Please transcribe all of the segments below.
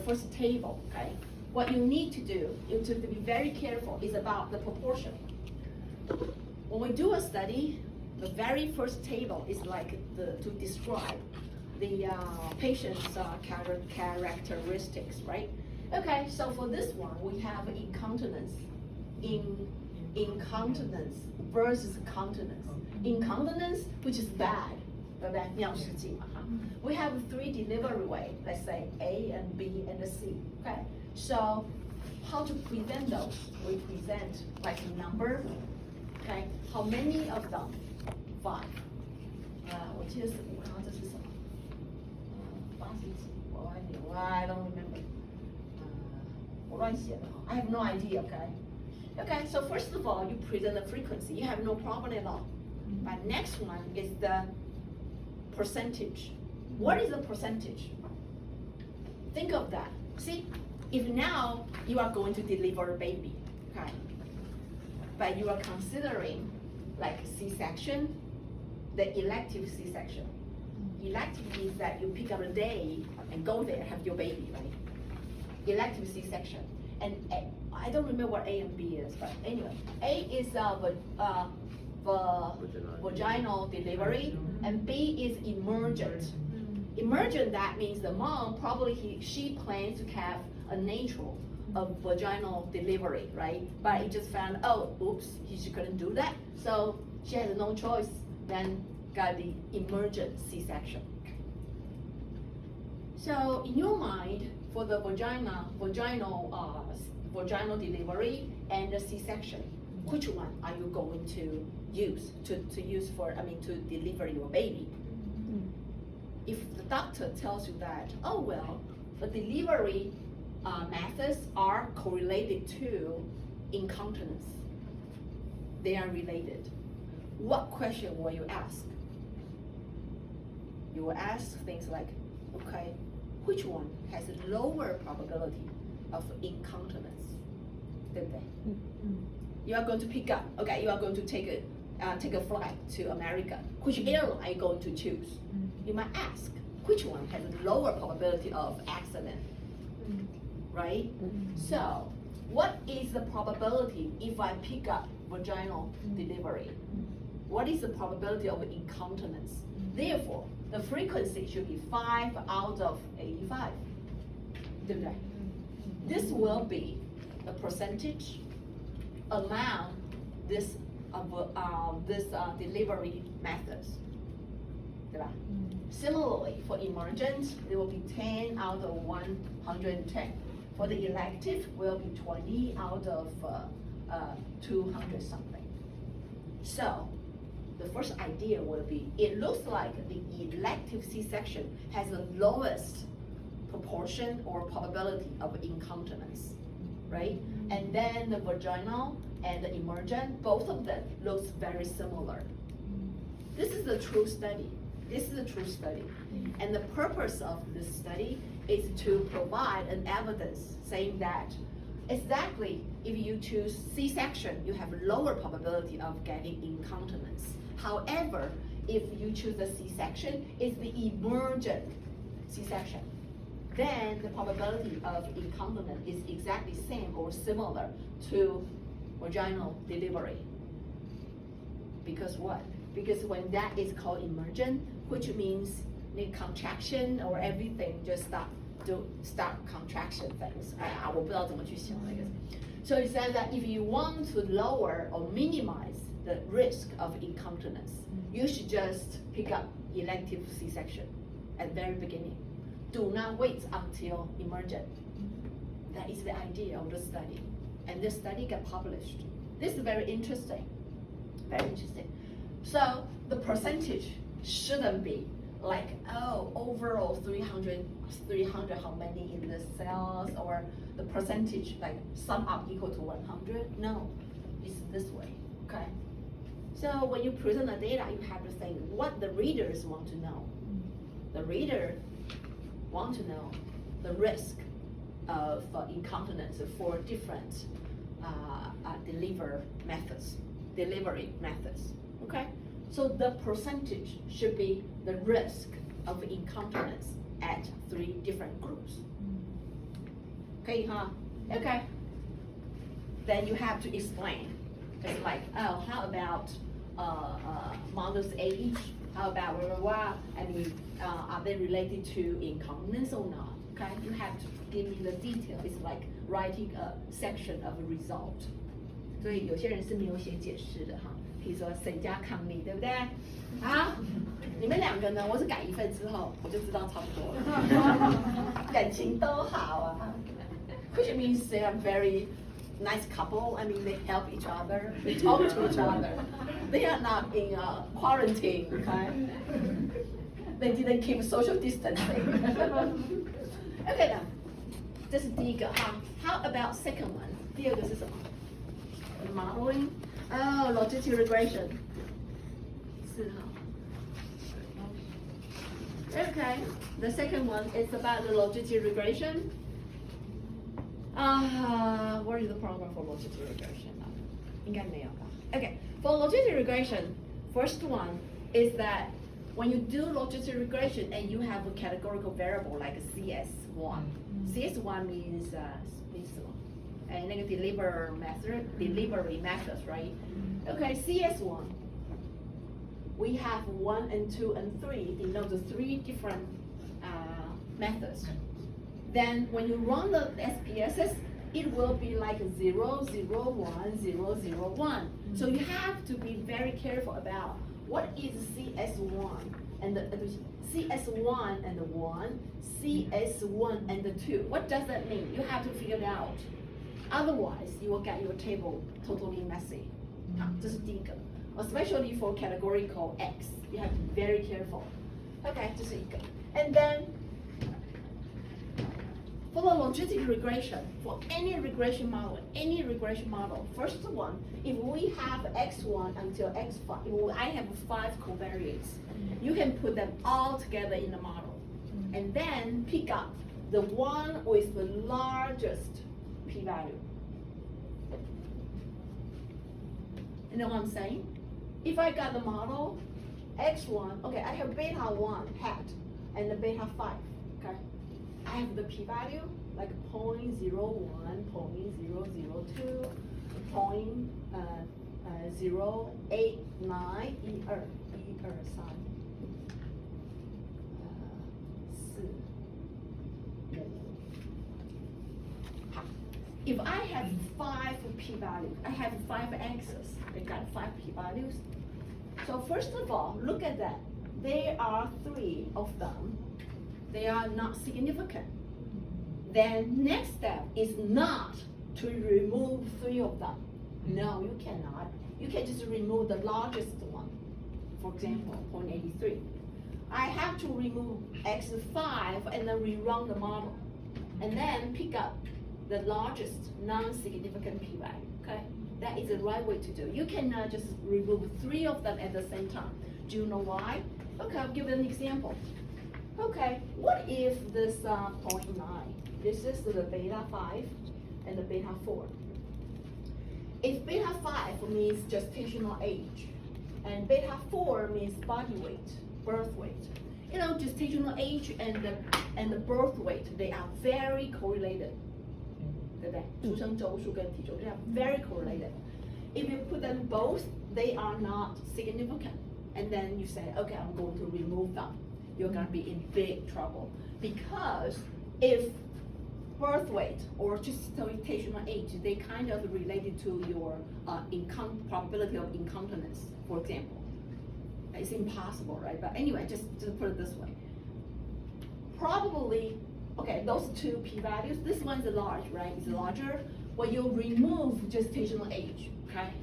first table, okay? What you need to do, you have to be very careful, is about the proportion. When we do a study, the very first table is like to describe the patient's characteristics, right? Okay, so for this one, we have incontinence. Incontinence versus continence. Incontinence, which is bad, we have 3 delivery ways, let's say A and B and C, okay? So how to present those? We present like a number, okay? How many of them? 5. 我记得是5，然后这是什么？80几，I don't remember. 我乱写的 I have no idea, okay? Okay, so first of all, you present the frequency. You have no problem at all. But next one is the percentage. What is the percentage? Think of that. See, if now you are going to deliver a baby, okay? But you are considering like C-section, the elective C-section. Elective means that you pick up a day and go there, have your baby, right? Elective C-section. And I don't remember what A and B is, but anyway, A is vaginal delivery, and B is emergent. Emergent, that means the mom she plans to have a natural vaginal delivery, right? But he just found, oh, oops, she couldn't do that, so she has no choice, then got the emergent C-section. So in your mind, for the vaginal delivery and the C-section, which one are you going to use to deliver your baby? If the doctor tells you that, oh well, the delivery methods are correlated to incontinence, they are related, what question will you ask? You will ask things like, okay, which one has a lower probability of incontinence? You are going to pick up, okay, you are going to take a flight to America. Which airline are you going to choose? You might ask, which one has a lower probability of accident, right? So, what is the probability if I pick up vaginal delivery? What is the probability of incontinence? Therefore, the frequency should be 5 out of 85. This will be the percentage among this delivery methods. Similarly, for emergent, it will be 10 out of 110. For the elective, it will be 20 out of 200 something. So, the first idea will be, it looks like the elective C-section has the lowest proportion or probability of incontinence, right? And then the vaginal and the emergent, both of them looks very similar. This is a true study. And the purpose of this study is to provide an evidence saying that exactly if you choose C-section, you have a lower probability of getting incontinence. However, if you choose the C-section, it's the emergent C-section. Then the probability of incontinence is exactly same or similar to vaginal delivery. Because what? Because when that is called emergent, which means the contraction or everything just stop contraction things. 我不知道怎么去形容那个。So it says that if you want to lower or minimize the risk of incontinence, you should just pick up elective C-section at the very beginning. Do not wait until emergent. That is the idea of the study. And this study got published. This is very interesting. Very interesting. So the percentage shouldn't be like, oh, overall 300, how many in the cells, or the percentage, like sum up equal to 100. No, it's this way, okay? So when you present the data, you have to think what the readers want to know. The reader want to know the risk of incontinence for different delivery methods, okay? So the percentage should be the risk of incontinence at 3 different groups. 可以哈 Okay. Then you have to explain. It's like, oh, how about mother's age? How about blah, blah, blah? I mean, are they related to incontinence or not? Okay, you have to give me the detail. It's like writing a section of a result. 所以有些人是没有写解释的哈，比如说谁家抗力，对不对？好，你们两个呢，我是改一份之后，我就知道差不多了，感情都好啊。Which means they are very nice couple. I mean, they help each other. They talk to each other. They are not in quarantine. Okay. They didn't keep social distancing. Okay, now, 这是第一个哈。How about second one? 第二个是什么 ？Modeling. Oh, logistic regression. 4号。Okay, the second one is about the logistic regression. What is the program for logistic regression? 应该没有吧 Okay, for logistic regression, first one is that when you do logistic regression and you have a categorical variable like a CS1. CS1 means and delivery methods, right? Okay, CS1. We have 1 and 2 and 3 denote the 3 different methods. Then when you run the SPSS, it will be like 0, 0, 1, 0, 0, 1. So you have to be very careful about what is CS1 and the CS1 and the 1, CS1 and the 2. What does that mean? You have to figure it out. Otherwise, you will get your table totally messy. 这是第一个 Especially for categorical X, you have to be very careful. Okay, 这是一个 And then for the logistic regression, for any regression model, first one, if we have X1 until X5, if I have 5 covariates, you can put them all together in the model. And then pick up the one with the largest p-value. You know what I'm saying? If I got the model, X1, okay, I have beta 1 hat and the beta 5, okay? I have the p-value like 0.01, 0.002, 0.089, 好 If I have 5 p-values, I have 5 axes, I got 5 p-values. So first of all, look at that. There are 3 of them. They are not significant. Then next step is not to remove 3 of them. No, you cannot. You can just remove the largest one. For example, 0.83. I have to remove x5 and then rerun the model. And then pick up the largest non-significant p-value, okay? That is the right way to do it. You cannot just remove 3 of them at the same time. Do you know why? Okay, I'll give you an example. Okay, what if this 0.9? This is the beta 5 and the beta 4. If beta 5 means gestational age, and beta 4 means body weight, birth weight. You know, gestational age and the birth weight, they are very correlated. 对不对？出生周数跟体重 they are very correlated. If you put them both, they are not significant. And then you say, okay, I'm going to remove them. You're going to be in big trouble. Because if birth weight or gestational age, they kind of related to your probability of incontinence, for example. It's impossible, right? But anyway, just put it this way. Probably, okay, those 2 p-values, this one's large, right? It's larger. When you remove gestational age, okay,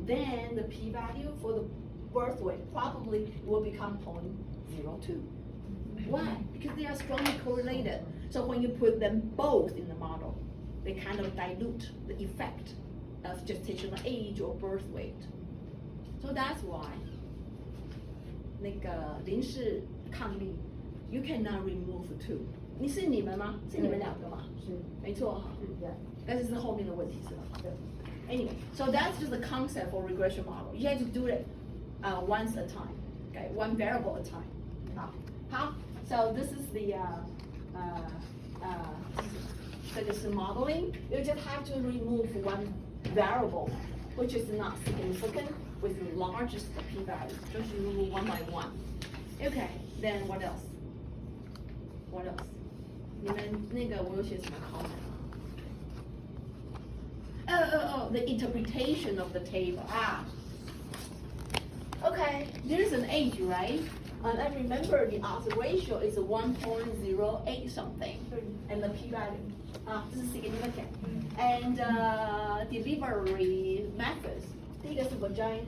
then the p-value for the birth weight probably will become 0.02. Why? Because they are strongly correlated. So when you put them both in the model, they kind of dilute the effect of gestational age or birth weight. So that's why 那个临时抗力 you cannot remove 2. 你是你们吗？是你们两个吗？是，没错哈。对。但是是后面的问题是吧？对。Anyway, so that's just the concept for regression model. You have to do it once at a time. Okay, one variable at a time. 好，so this is the So this is modeling. You just have to remove one variable, which is not significant with the largest p-value. Just remove one by one. Okay, then what else? What else? 你们那个我有写什么 comment 啊？ the interpretation of the table. Okay, there's an age, right? And I remember the odds ratio is 1.08 something, and the p-value. This is significant. And delivery methods. 第一个是 vaginal,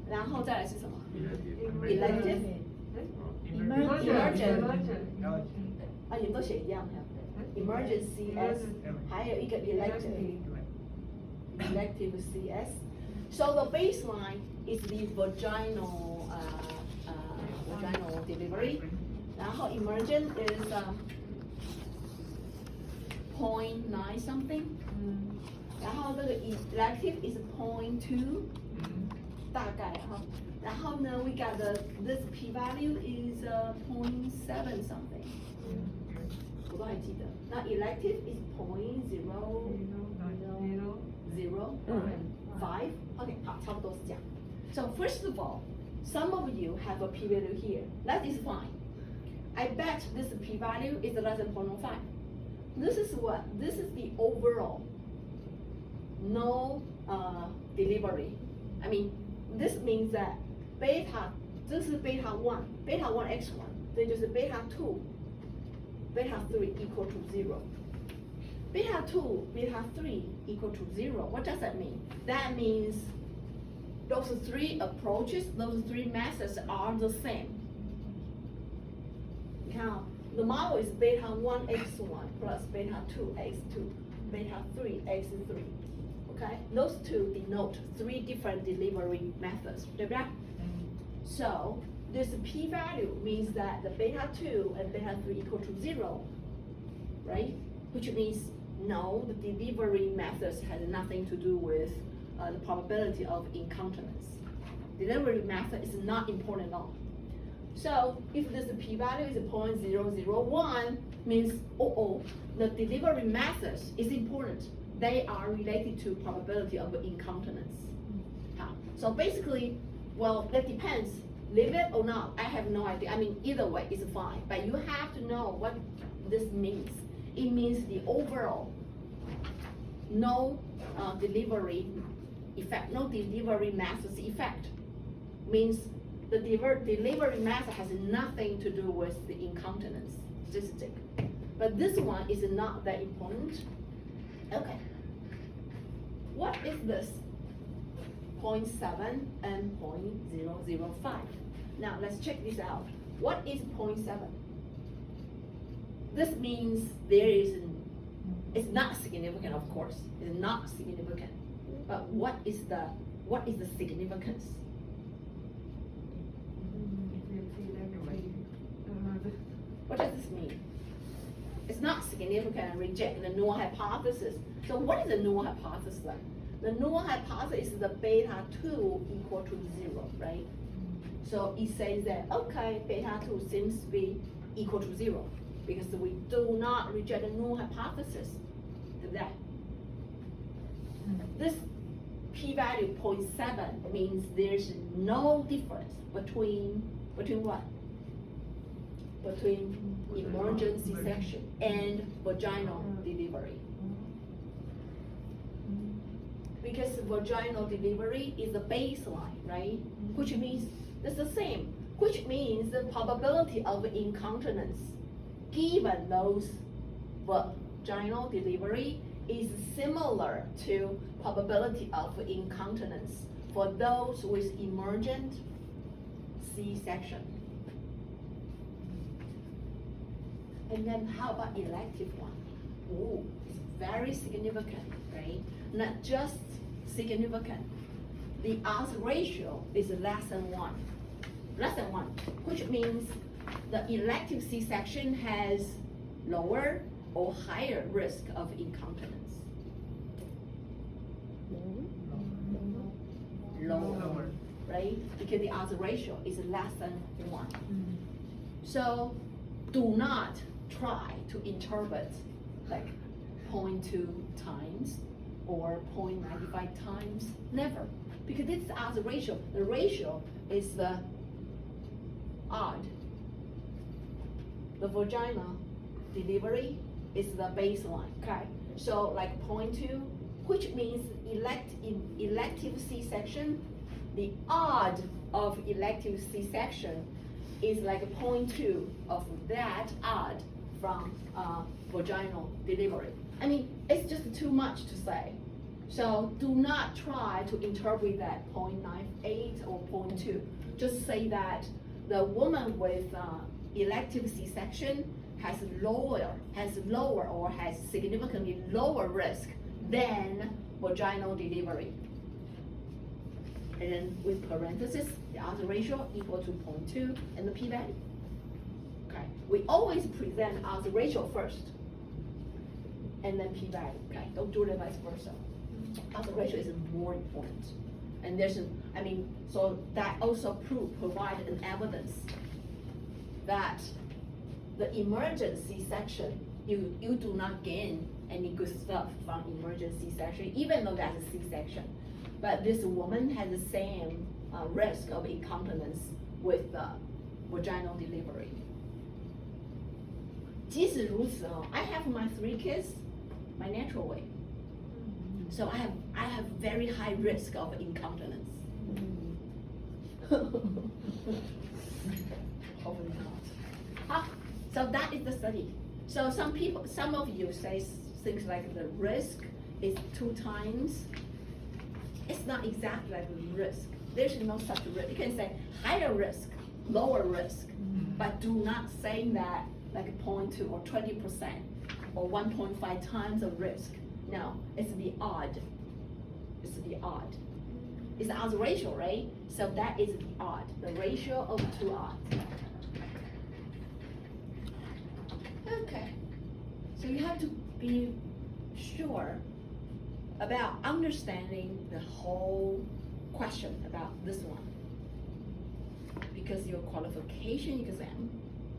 然后再来是什么 ？elective, emergent. 你们都写一样的。Emergent CS， 还有一个 elective CS. So the baseline is the vaginal delivery. 然后 emergent is 0.9 something. 然后这个 elective is 0.2. 大概哈。然后呢 we got this p-value is 0.7 something. 我都还记得。那 elective is 0.005. Okay, 好，差不多是这样。So first of all, some of you have a p-value here. That is fine. I bet this p-value is less than 0.05. This is what? This is the overall no delivery. I mean, this means that beta, 这是 beta 1 x1, 这就是 beta 2, beta 3 equal to 0. Beta 2, beta 3 equal to 0. What does that mean? That means those three approaches, those three methods are the same. Now, the model is beta 1 x1 plus beta 2 x2, beta 3 x3. Okay? Those two denote three different delivery methods. So, this p-value means that the beta 2 and beta 3 equal to 0, right? Which means no, the delivery methods has nothing to do with the probability of incontinence. Delivery method is not important at all. So if this p-value is 0.001, means the delivery methods is important. They are related to probability of incontinence. So basically, well, that depends. Leave it or not, I have no idea. I mean, either way is fine. But you have to know what this means. It means the overall no delivery effect, no delivery methods effect. Means the delivery method has nothing to do with the incontinence statistic. But this one is not that important. Okay. What is this? 0.7 and 0.005. Now let's check this out. What is 0.7? This means it's not significant, of course. It's not significant. But what is the significance? What does this mean? It's not significant and reject the null hypothesis. So what is the null hypothesis then? The null hypothesis is the beta 2 equal to 0, right? So it says that, okay, beta 2 seems to be equal to 0 because we do not reject the null hypothesis. That. This p-value 0.7 means there's no difference between what? Between emergency section and vaginal delivery. Because vaginal delivery is the baseline, right? Which means it's the same. Which means the probability of incontinence given those vaginal delivery is similar to probability of incontinence for those with emergent C-section. And then how about elective one? Oh, it's very significant, right? Not just significant. The odds ratio is less than 1. Less than 1, which means the elective C-section has lower or higher risk of incontinence. Lower, right? Because the odds ratio is less than 1. So do not try to interpret like 0.2 times or 0.95 times, never. Because this is as a ratio. The ratio is the odd. The vaginal delivery is the baseline, okay? So like 0.2, which means in elective C-section, the odd of elective C-section is like 0.2 of that odd from vaginal delivery. I mean, it's just too much to say. So do not try to interpret that 0.98 or 0.2. Just say that the woman with elective C-section has lower or has significantly lower risk than vaginal delivery. And then with parenthesis, the odds ratio equal to 0.2 and the p-value. Okay, we always present odds ratio first, and then p-value. Okay, don't do it vice versa. Odds ratio is more important, and so that also provide an evidence that the emergency section, you do not gain any good stuff from emergency section, even though that's a C-section. But this woman has the same risk of incontinence with vaginal delivery. 即使如此 I have my 3 kids my natural way. So I have very high risk of incontinence. Hopefully not. So that is the study. So some of you say things like the risk is 2 times. It's not exactly like risk. There's no such risk. You can say higher risk, lower risk, but do not say that like 0.2 or 20% or 1.5 times of risk. No, it's the odd. It's the odd. It's the odds ratio, right? So that is the odd, the ratio of 2 odds. Okay, so you have to be sure about understanding the whole question about this one, because your qualification exam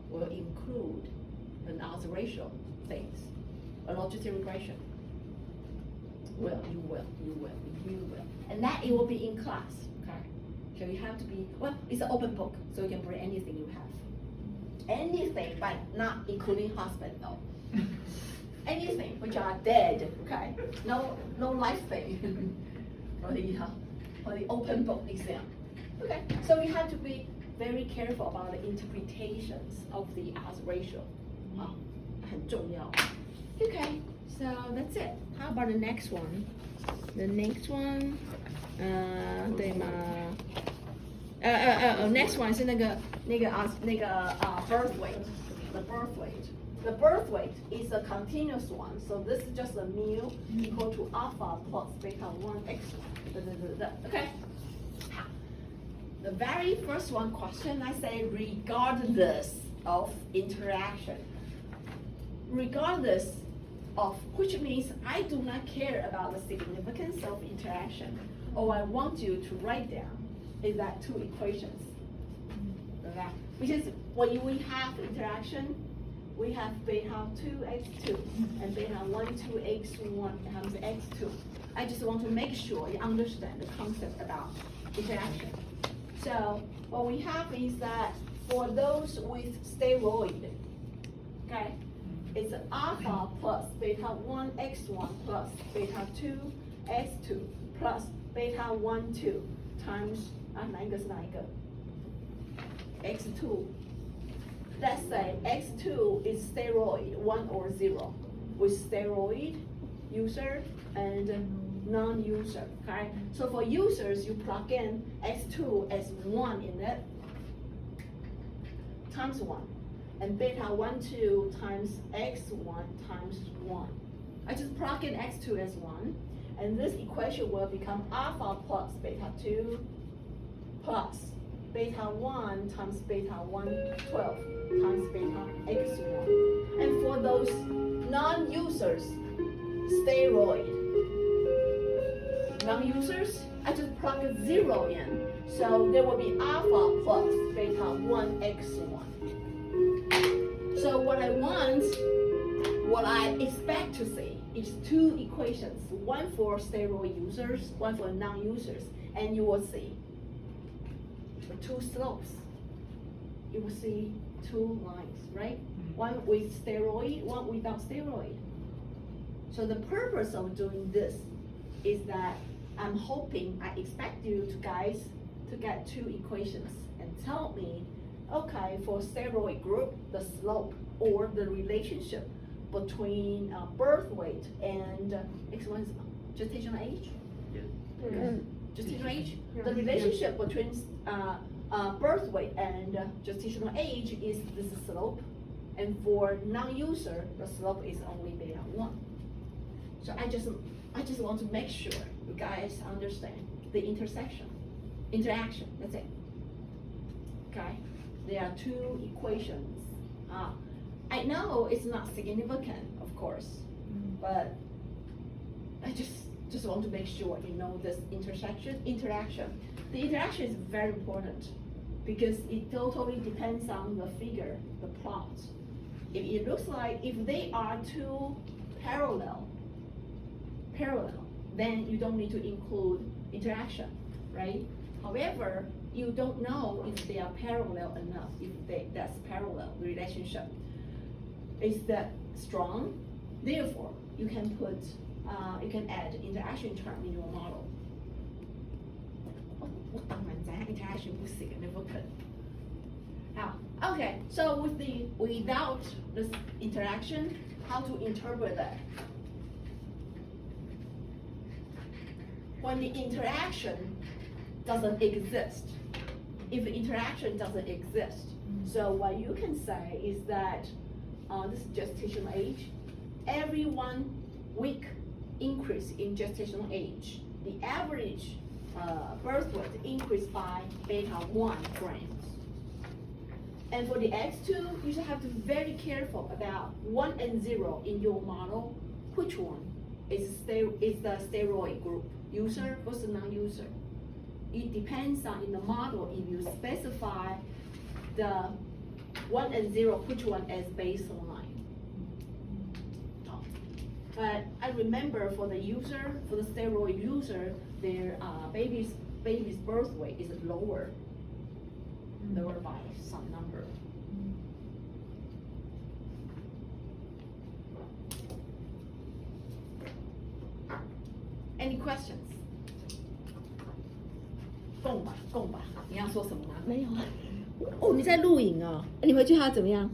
will include an odds ratio things, a logistic regression. You will. And that it will be in class, okay? So you have to be, it's an open book, so you can bring anything you have. Anything, but not including husband, no. Anything which are dead, okay? No life thing for the open book exam. Okay, so we have to be very careful about the interpretations of the odds ratio. 很重要. Okay, so that's it. How about the next one? The next one, 对吗? Next one 是那个 birth weight. The birth weight. The birth weight is a continuous one, so this is just a mu equal to alpha plus beta 1x. Okay. The very first one question I say regardless of interaction. Regardless of, which means I do not care about the significance of interaction. All I want you to write down is that 2 equations. Okay? Because when we have interaction, we have beta 2x2 and beta 12x1 times x2. I just want to make sure you understand the concept about interaction. So what we have is that for those with steroid, okay, it's alpha plus beta 1x1 plus beta 2x2 plus beta 12 times 哪一个是哪一个 x2. Let's say x2 is steroid 1 or 0 with steroid user and non-user. Okay, so for users you plug in x2 as 1 in it times 1 and beta 12 times x1 times 1. I just plug in x2 as 1 and this equation will become alpha plus beta 2 plus beta 1 times beta 112 times beta x1. And for those non-users, steroid non-users, I just plug a 0 in. So there will be alpha plus beta 1x1. So what I expect to see is two equations, one for steroid users, one for non-users, and you will see two slopes. You will see two lines, right? One with steroid, one without steroid. So the purpose of doing this is that I expect you guys to get two equations and tell me, okay, for steroid group, the slope or the relationship between birth weight and gestational age? Gestational age? The relationship between birth weight and gestational age is this slope, and for non-user, the slope is only beta 1. So I just want to make sure you guys understand the interaction, that's it. Okay, there are two equations. I know it's not significant, of course, but I just want to make sure you know this interaction. The interaction is very important because it totally depends on the figure, the plot. If it looks like if they are two parallel, then you don't need to include interaction, right? However, you don't know if they are parallel enough, if that's parallel relationship. Is that strong? Therefore, you can add interaction term in your model. 我当然知道 interaction 不 significant. Okay, so without this interaction, how to interpret that? When the interaction doesn't exist, if the interaction doesn't exist, so what you can say is that this is gestational age. Every 1 week increase in gestational age, the average birth weight increased by beta 1 grams. And for the X2, you should have to be very careful about 1 and 0 in your model. Which one is the steroid group, user versus non-user? It depends on in the model if you specify the 1 and 0, which one as baseline. But I remember for the user, for the steroid user, their baby's birth weight is lower by some number. Any questions? 供吧，你要说什么吗？没有啊。哦，你在录影哦，你回去还要怎么样？